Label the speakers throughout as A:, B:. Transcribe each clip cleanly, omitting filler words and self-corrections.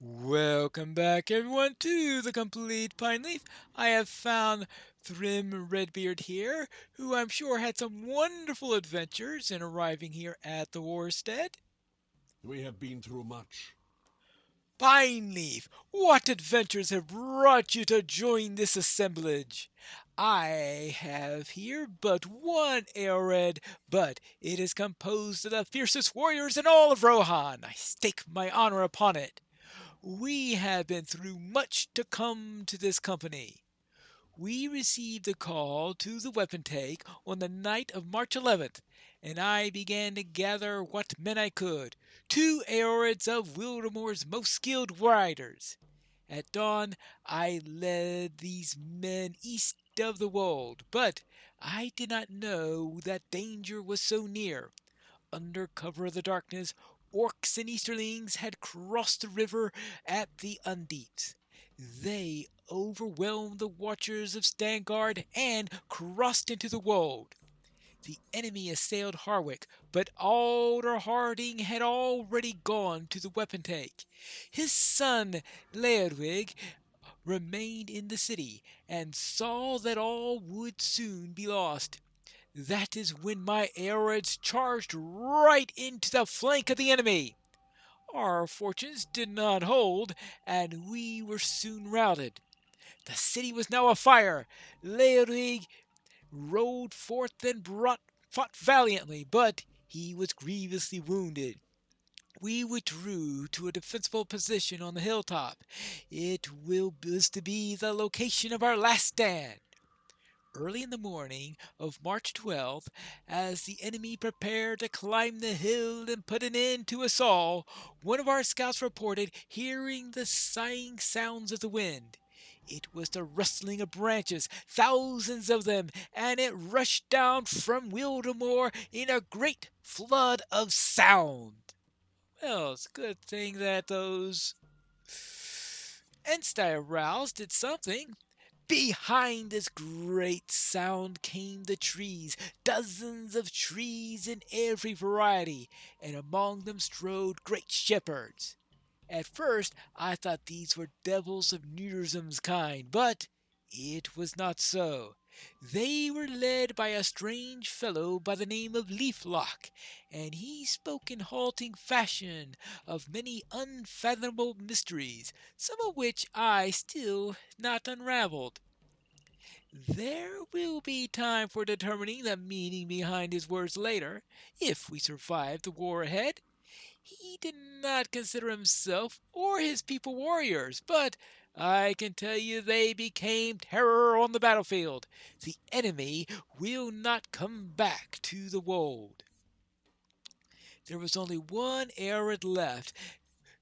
A: Welcome back, everyone, to the Complete Pineleaf. I have found Thrym Redbeard here, who I'm sure had some wonderful adventures in arriving here at the Warstead.
B: We have been through much.
A: Pineleaf, what adventures have brought you to join this assemblage? I have here but one arrowhead, but it is composed of the fiercest warriors in all of Rohan. I stake my honor upon it. We have been through much to come to this company. We received a call to the wapentake on the night of March 11th, and I began to gather what men I could, 2 arrowheads of Wildermore's most skilled riders. At dawn I led these men east of the wold, but I did not know that danger was so near. Under cover of the darkness, orcs and easterlings had crossed the river at the Undeeps. They overwhelmed the watchers of Stangard and crossed into the wold. The enemy assailed Harwick, but Alder Harding had already gone to the wapentake. His son Leodwig remained in the city, and saw that all would soon be lost. That is when my arrows charged right into the flank of the enemy. Our fortunes did not hold, and we were soon routed. The city was now afire. Leorig rode forth and fought valiantly, but he was grievously wounded. We withdrew to a defensible position on the hilltop. Was to be the location of our last stand. Early in the morning of March 12th, as the enemy prepared to climb the hill and put an end to us all, one of our scouts reported hearing the sighing sounds of the wind. It was the rustling of branches, thousands of them, and it rushed down from Wildemore in a great flood of sound. Well, it's a good thing that those Enstei aroused did something. Behind this great sound came the trees, dozens of trees in every variety, and among them strode great shepherds. At first I thought these were devils of Nearsum's kind, but it was not so. They were led by a strange fellow by the name of Leaflock, and he spoke in halting fashion of many unfathomable mysteries, some of which I still not unraveled. There will be time for determining the meaning behind his words later, if we survive the war ahead. He did not consider himself or his people warriors, but I can tell you they became terror on the battlefield. The enemy will not come back to the wold. There was only one errand left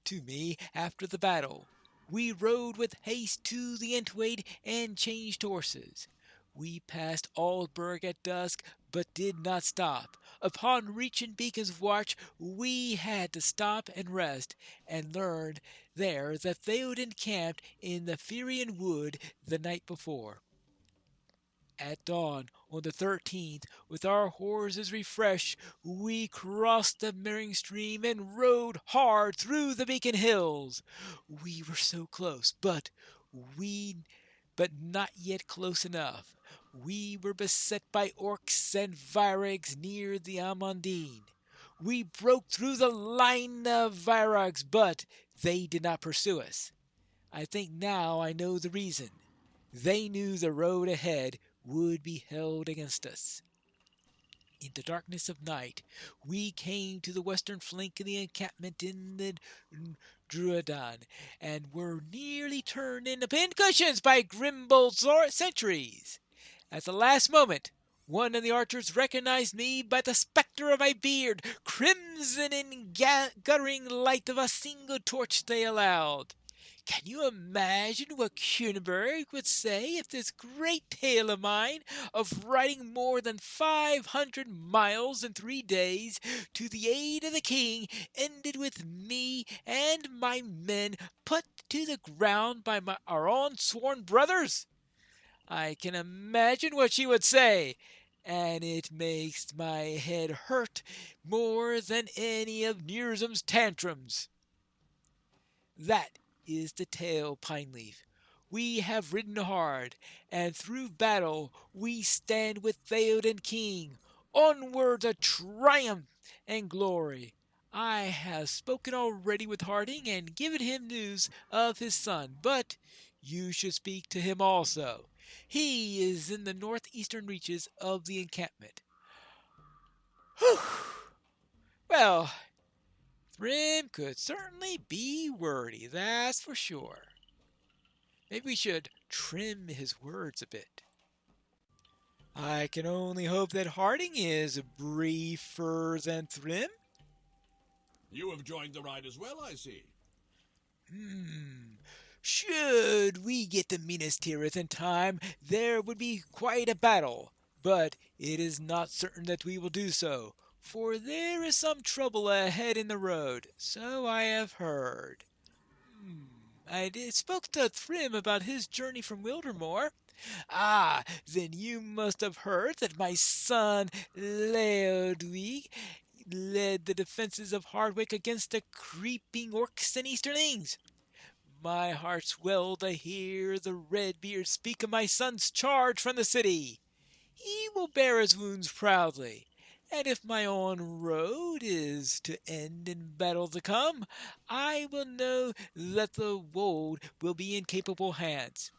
A: to me after the battle. We rode with haste to the Entwade and changed horses. We passed Aldburg at dusk, but did not stop. Upon reaching Beacon's Watch, we had to stop and rest, and learned there that they had encamped in the Ferian Wood the night before. At dawn on the 13th, with our horses refreshed, we crossed the Mirring Stream and rode hard through the Beacon Hills. We were so close, we but not yet close enough. We were beset by orcs and virags near the Amandine. We broke through the line of virags, but they did not pursue us. I think now I know the reason. They knew the road ahead would be held against us. In the darkness of night, we came to the western flank of the encampment in the Druidan, and were nearly turned into pincushions by Grimbold's sentries. At the last moment, one of the archers recognized me by the spectre of my beard, crimson in guttering light of a single torch they allowed. Can you imagine what Kuenberg would say if this great tale of mine, of riding more than 500 miles in 3 days to the aid of the king, ended with me and my men put to the ground by our own sworn brothers? I can imagine what she would say, and it makes my head hurt more than any of Nearsum's tantrums. That is the tale, Pineleaf. We have ridden hard, and through battle we stand with Theoden King, onward to triumph and glory. I have spoken already with Harding and given him news of his son, but you should speak to him also. He is in the northeastern reaches of the encampment. Whew! Well, Thrym could certainly be wordy, that's for sure. Maybe we should trim his words a bit. I can only hope that Harding is briefer than Thrym.
B: You have joined the ride as well, I see.
A: Should we get to Minas Tirith in time, there would be quite a battle, but it is not certain that we will do so, for there is some trouble ahead in the road, so I have heard. Spoke to Thrym about his journey from Wildermore. Ah, then you must have heard that my son Leodwig led the defenses of Hardwick against the creeping orcs and easterlings. My heart swelled to hear the Redbeard speak of my son's charge from the city. He will bear his wounds proudly, and if my own road is to end in battle to come, I will know that the wold will be in capable hands.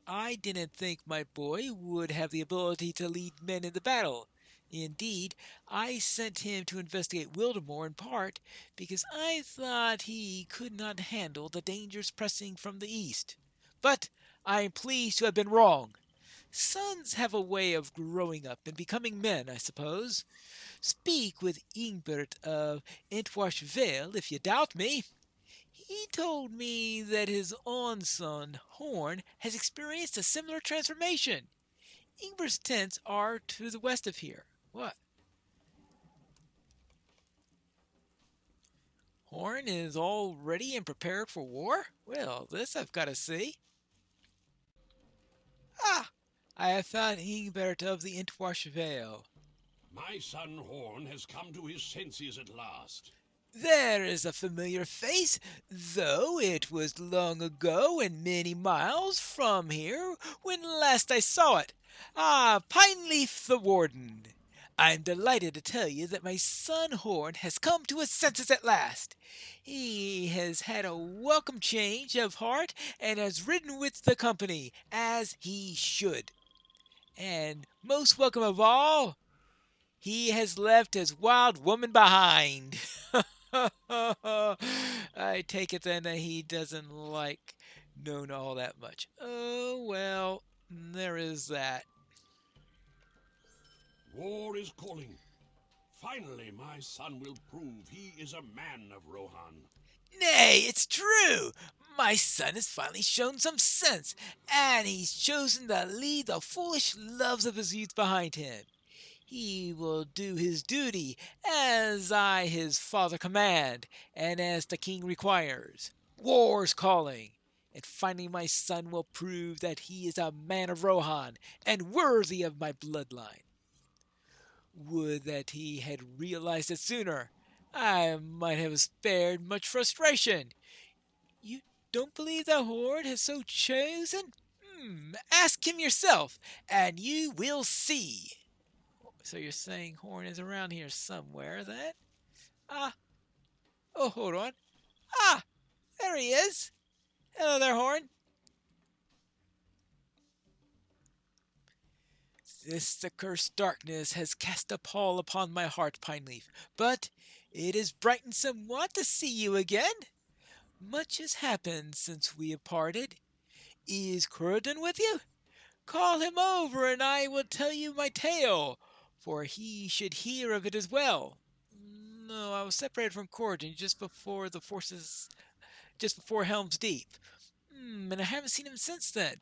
A: I didn't think my boy would have the ability to lead men in the battle. Indeed, I sent him to investigate Wildermore in part because I thought he could not handle the dangers pressing from the east. But I am pleased to have been wrong. Sons have a way of growing up and becoming men, I suppose. Speak with Ingbert of Entwash Vale if you doubt me. He told me that his own son, Horn, has experienced a similar transformation. Ingbert's tents are to the west of here. What? Horn is all ready and prepared for war? Well, this I've got to see. Ah! I have found Ingbert of the Entwash Vale.
B: My son Horn has come to his senses at last.
A: There is a familiar face, though it was long ago and many miles from here when last I saw it. Ah, Pineleaf the Warden. I'm delighted to tell you that my son Horn has come to his senses at last. He has had a welcome change of heart and has ridden with the company, as he should. And most welcome of all, he has left his wild woman behind. I take it then that he doesn't like Nona all that much. Oh, well, there is that.
B: War is calling. Finally, my son will prove he is a man of Rohan.
A: Nay, it's true. My son has finally shown some sense, and he's chosen to leave the foolish loves of his youth behind him. He will do his duty as I his father command, and as the king requires. War's calling, and finally my son will prove that he is a man of Rohan, and worthy of my bloodline. Would that he had realized it sooner. I might have spared much frustration. You don't believe the Horde has so chosen? Ask him yourself, and you will see. So you're saying Horn is around here somewhere, then? Ah, oh, hold on. Ah, there he is. Hello there, Horn. This accursed darkness has cast a pall upon my heart, Pineleaf, but it is brightened somewhat to see you again. Much has happened since we have parted. Is Corridon with you? Call him over, and I will tell you my tale, for he should hear of it as well. No, I was separated from Corridon just before Helm's Deep. And I haven't seen him since then.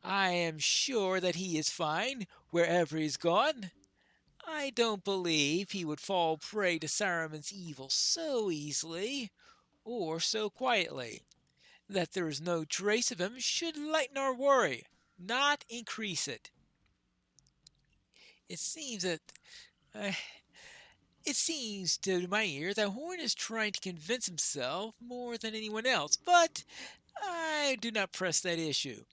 A: I am sure that he is fine, wherever he's gone. I don't believe he would fall prey to Saruman's evil so easily, or so quietly. That there is no trace of him should lighten our worry, not increase it. It seems that It seems to my ear that Horn is trying to convince himself more than anyone else, but I do not press that issue.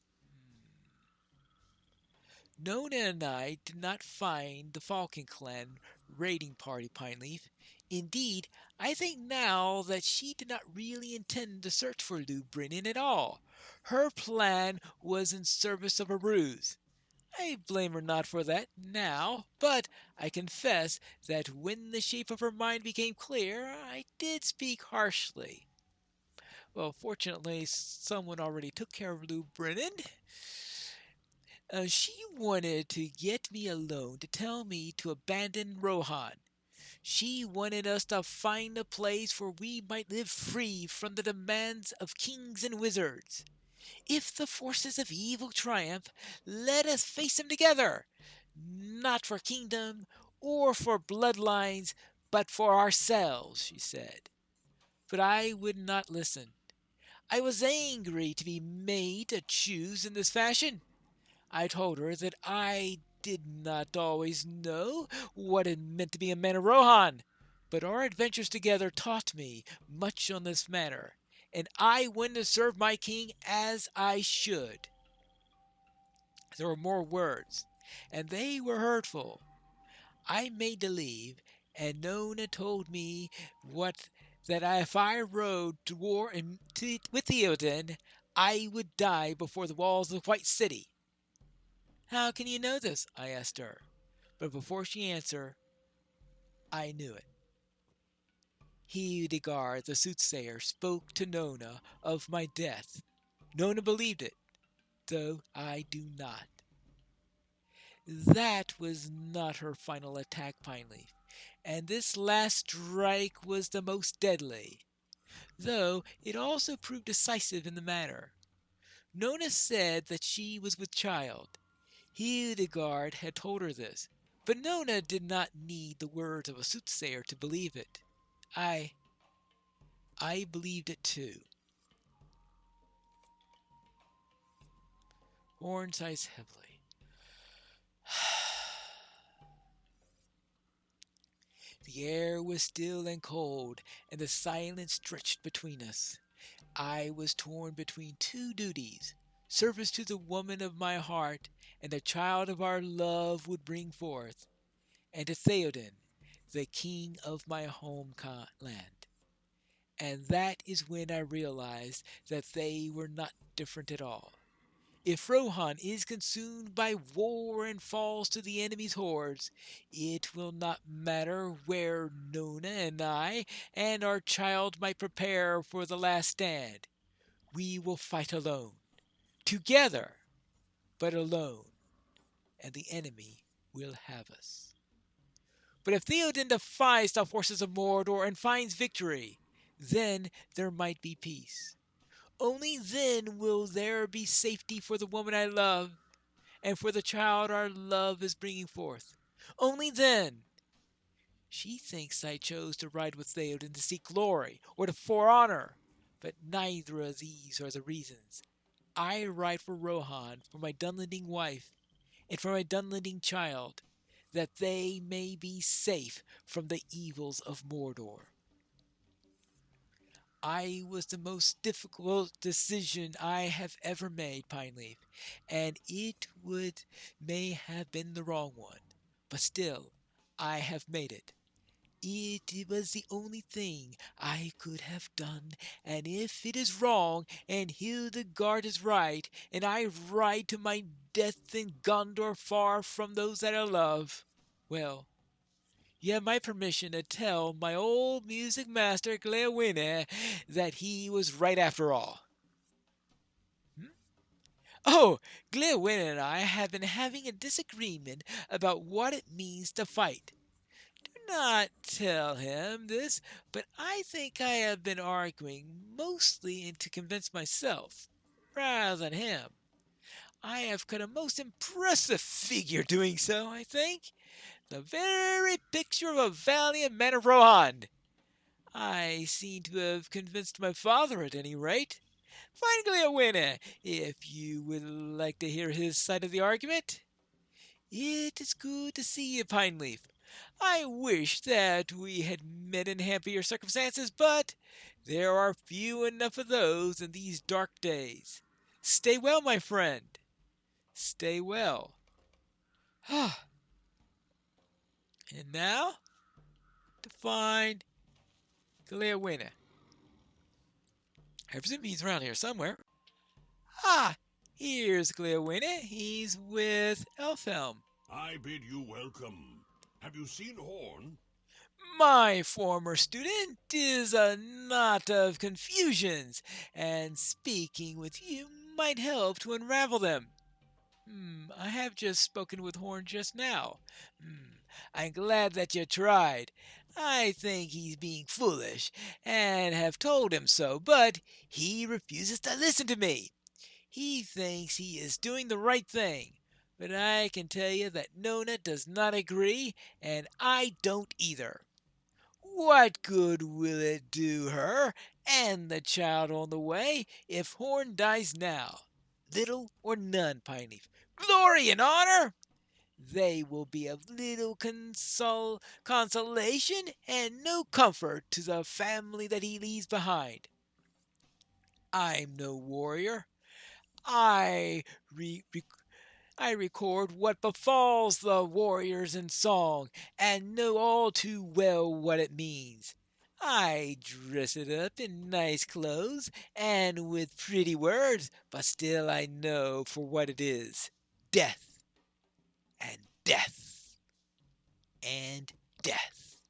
A: Nona and I did not find the Falcon Clan raiding party, Pineleaf. Indeed, I think now that she did not really intend to search for Lou Brennan at all. Her plan was in service of a ruse. I blame her not for that now, but I confess that when the shape of her mind became clear, I did speak harshly. Well, fortunately, someone already took care of Lou Brennan. She wanted to get me alone to tell me to abandon Rohan. She wanted us to find a place where we might live free from the demands of kings and wizards. If the forces of evil triumph, let us face them together, not for kingdom or for bloodlines, but for ourselves, she said. But I would not listen. I was angry to be made to choose in this fashion. I told her that I did not always know what it meant to be a man of Rohan, but our adventures together taught me much on this matter, and I went to serve my king as I should. There were more words, and they were hurtful. I made to leave, and Nona told me what that if I rode to war with Theoden, I would die before the walls of the White City. How can you know this? I asked her. But before she answered, I knew it. Hildegard the soothsayer spoke to Nona of my death. Nona believed it, though I do not. That was not her final attack, Pineleaf, and this last strike was the most deadly, though it also proved decisive in the matter. Nona said that she was with child. Hildegard had told her this, but Nona did not need the words of a soothsayer to believe it. I I believed it too. Horn sighs heavily. The air was still and cold, and the silence stretched between us. I was torn between two duties: service to the woman of my heart and the child of our love would bring forth, and to Theoden, the king of my home land. And that is when I realized that they were not different at all. If Rohan is consumed by war and falls to the enemy's hordes, it will not matter where Nona and I and our child might prepare for the last stand. We will fight alone, together, but alone, and the enemy will have us. But if Theoden defies the forces of Mordor and finds victory, then there might be peace. Only then will there be safety for the woman I love and for the child our love is bringing forth. Only then. She thinks I chose to ride with Theoden to seek glory or to for honor, but neither of these are the reasons. I ride for Rohan, for my Dunlending wife, and for my Dunlending child, that they may be safe from the evils of Mordor. I was the most difficult decision I have ever made, Pineleaf, and it would may have been the wrong one, but still I have made it. It was the only thing I could have done, and if it is wrong, and Hildegard is right, and I ride to my death in Gondor far from those that I love, well, you have my permission to tell my old music master Glewinne that he was right after all. Hmm? Oh, Glewinne and I have been having a disagreement about what it means to fight. Do not tell him this, but I think I have been arguing mostly to convince myself, rather than him. I have cut a most impressive figure doing so, I think. The very picture of a valiant man of Rohan. I seem to have convinced my father at any rate. Finally a winner, if you would like to hear his side of the argument. It is good to see you, Pineleaf. I wish that we had met in happier circumstances, but there are few enough of those in these dark days. Stay well, my friend. Stay well. and now to find Gleowina. I presume he's around here somewhere. Ah, here's Gleowina. He's with Elfhelm.
B: I bid you welcome. Have you seen Horn?
A: My former student is a knot of confusions, and speaking with you might help to unravel them. I have just spoken with Horn just now. I'm glad that you tried. I think he's being foolish, and have told him so, but he refuses to listen to me. He thinks he is doing the right thing, but I can tell you that Nona does not agree, and I don't either. What good will it do her and the child on the way if Horn dies now? Little or none, Pineleaf. Glory and honor! They will be of little consolation and no comfort to the family that he leaves behind. I'm no warrior. I re- I record what befalls the warriors in song, and know all too well what it means. I dress it up in nice clothes and with pretty words, but still I know for what it is. Death and death and death.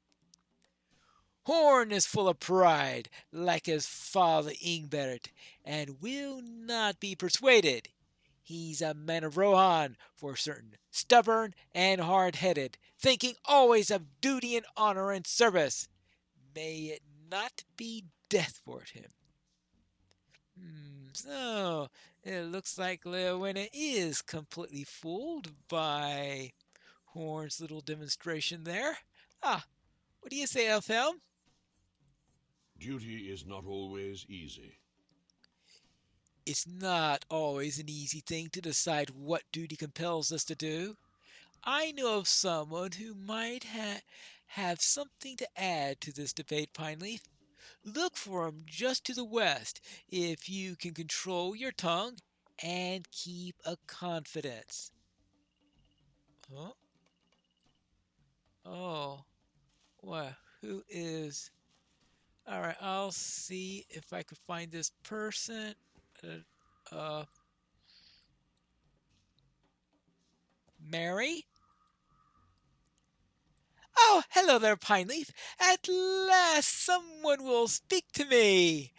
A: Horn is full of pride, like his father Ingbert, and will not be persuaded. He's a man of Rohan, for certain, stubborn and hard-headed, thinking always of duty and honor and service. May it not be death for him. So, it looks like Leowena is completely fooled by Horn's little demonstration there. What do you say, Elfhelm?
B: Duty is not always easy.
A: It's not always an easy thing to decide what duty compels us to do. I know of someone who might have something to add to this debate, Pineleaf. Look for him just to the west if you can control your tongue and keep a confidence. Huh? Oh, well, who is? All right, I'll see if I can find this person. Uh, Mary? Oh, hello there, Pineleaf. At last someone will speak to me.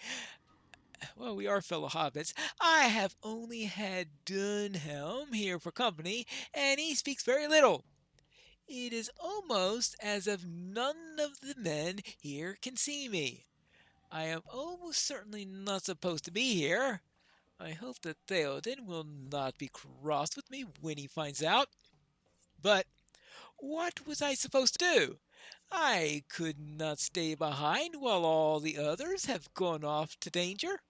A: Well, we are fellow hobbits. I have only had Dunhelm here for company, and he speaks very little. It is almost as if none of the men here can see me. I am almost certainly not supposed to be here. I hope that Theoden will not be cross with me when he finds out. But what was I supposed to do? I could not stay behind while all the others have gone off to danger.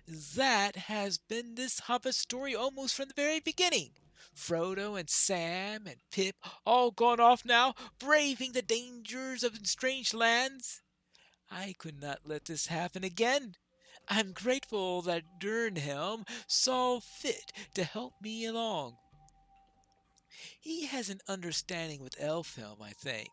A: That has been this Hobbit story almost from the very beginning. Frodo and Sam and Pip all gone off now, braving the dangers of strange lands. I could not let this happen again. I'm grateful that Durnhelm saw fit to help me along. He has an understanding with Elfhelm, I think.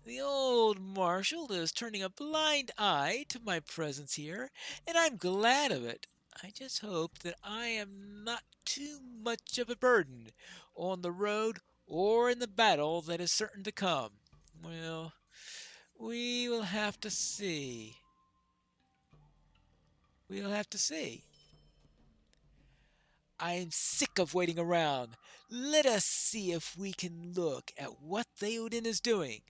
A: The old marshal is turning a blind eye to my presence here, and I'm glad of it. I just hope that I am not too much of a burden on the road or in the battle that is certain to come. Well, we will have to see. We'll have to see. I am sick of waiting around. Let us see if we can look at what Theoden is doing.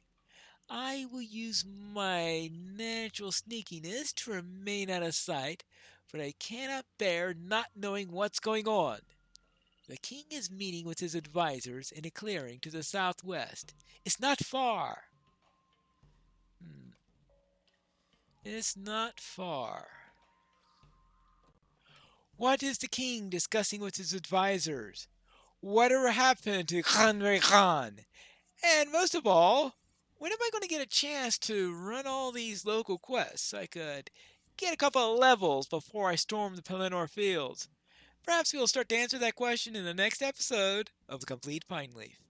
A: I will use my natural sneakiness to remain out of sight, but I cannot bear not knowing what's going on. The king is meeting with his advisers in a clearing to the southwest. It's not far. Hmm. It's not far. What is the king discussing with his advisers? Whatever happened to Khanre Khan? And most of all, When am I going to get a chance to run all these local quests so I could get a couple of levels before I storm the Pelennor Fields? Perhaps we'll start to answer that question in the next episode of The Complete Pineleaf.